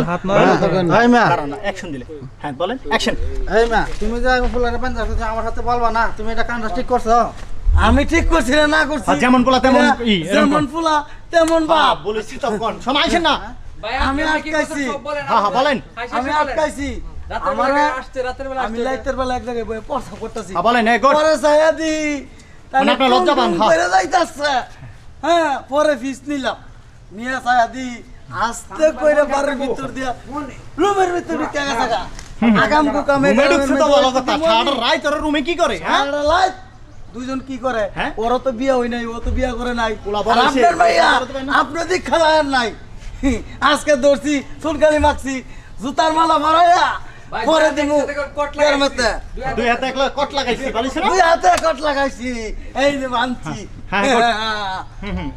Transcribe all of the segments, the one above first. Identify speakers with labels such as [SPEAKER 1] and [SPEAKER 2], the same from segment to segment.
[SPEAKER 1] হাত নয়
[SPEAKER 2] এই মা
[SPEAKER 3] অ্যাকশন দিলে হ্যাঁ বলেন অ্যাকশন
[SPEAKER 2] এই মা তুমি যে ফুলারে পাঞ্জা করছো আমার সাথে বলবা না তুমি এটা কামটা ঠিক করছো
[SPEAKER 4] আমি ঠিক করছি না করছি
[SPEAKER 3] যেমন পোলা তেমন
[SPEAKER 4] যেমন পোলা তেমন বাপ
[SPEAKER 3] বলেছি তো কোন শোনা আইছেন না
[SPEAKER 4] আমি আটকাইছি
[SPEAKER 3] হ্যাঁ হ্যাঁ বলেন
[SPEAKER 4] আমি আটকাইছি আমার আমি লাইটের বেলা এক জায়গায় বসে পড়া করতেছি
[SPEAKER 3] হ্যাঁ বলেন এই গুড
[SPEAKER 4] পরে সায়াদি
[SPEAKER 3] মানে আপনার লজ্জা পান, হ্যাঁ।
[SPEAKER 4] বেড়ে যাইতাছে হ্যাঁ পরে ফিস নিলাম নিয়ে সায়াদি আস্তে কইরা বাড়ির ভিতর দিয়া রুমের ভিতর ঢুকে গেছে গা আগাম কুকামে
[SPEAKER 3] রুমে ঢুকছে তো ভালো কথা সারা রাত ওর রুমে কি করে হ্যাঁ
[SPEAKER 4] সারা লাইট দুইজন কি করে
[SPEAKER 3] হ্যাঁ?
[SPEAKER 4] ওরও তো বিয়ে হই নাই ও তো বিয়ে করে নাই
[SPEAKER 3] পোলা
[SPEAKER 4] আর
[SPEAKER 3] বলেছে,
[SPEAKER 4] আপনার ভাইয়া
[SPEAKER 3] করতে পারে না?
[SPEAKER 4] আপনার দিক খেলার নাই আজকে ধরছি চুলকালি মাখছি জুতার মালা মারাইয়া পরে দিমু কেরমেতে
[SPEAKER 3] দুই হাতে একলা কট লাগাইছি বলিস না
[SPEAKER 4] দুই হাতে কট লাগাইছি এই যে মানছি
[SPEAKER 3] হ্যাঁ,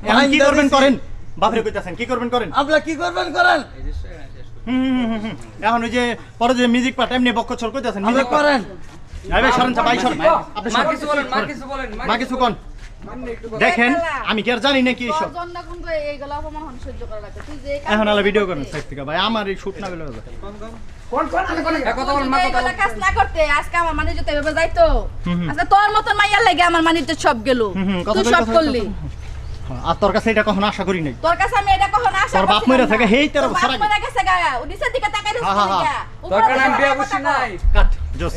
[SPEAKER 3] এখন কি করবেন করেন বাপরে কইতাছেন কি করবেন করেন
[SPEAKER 4] আপনারা কি করবেন করেন
[SPEAKER 3] এখন ওই যে পরে যে মিউজিক পার্ট এমনি বক্ক চল কইতাছেন
[SPEAKER 4] আপনি করেন
[SPEAKER 3] আরে সরেন ভাই সরেন আপনি
[SPEAKER 5] মা কিছু বলেন
[SPEAKER 3] মা কিছু কোন দেখেন আমি কি আর জানি না কি এসব
[SPEAKER 6] এইগুলো অপমান হন সহ্য করা লাগে তুই যে
[SPEAKER 3] এখন আলা ভিডিও করেন সাইড থেকে ভাই আমার এই শুট না গেলে হবে
[SPEAKER 5] কথা বলেন মা
[SPEAKER 6] এইগুলো কাজ না করতে আজকে আমার মানে যেতে হবে যাইতো আজকে তোর মতন মাইয়ার লাগে আমার মানে তো সব গেল তুই সব করলি
[SPEAKER 3] আর তোর কাছে এটা কখনো আশা করি নাই
[SPEAKER 6] তোর কাছে আমি এটা কখনো আশা
[SPEAKER 3] তোর বাপ মরে থাকে হেই তোর
[SPEAKER 6] বাপ
[SPEAKER 3] সারা
[SPEAKER 6] মরে গেছে গা ওদিকে দিকে তাকাই দিস
[SPEAKER 3] হ্যাঁ, হ্যাঁ,
[SPEAKER 6] না
[SPEAKER 5] দরকার আমি বিয়া বসি নাই
[SPEAKER 3] কাট জোস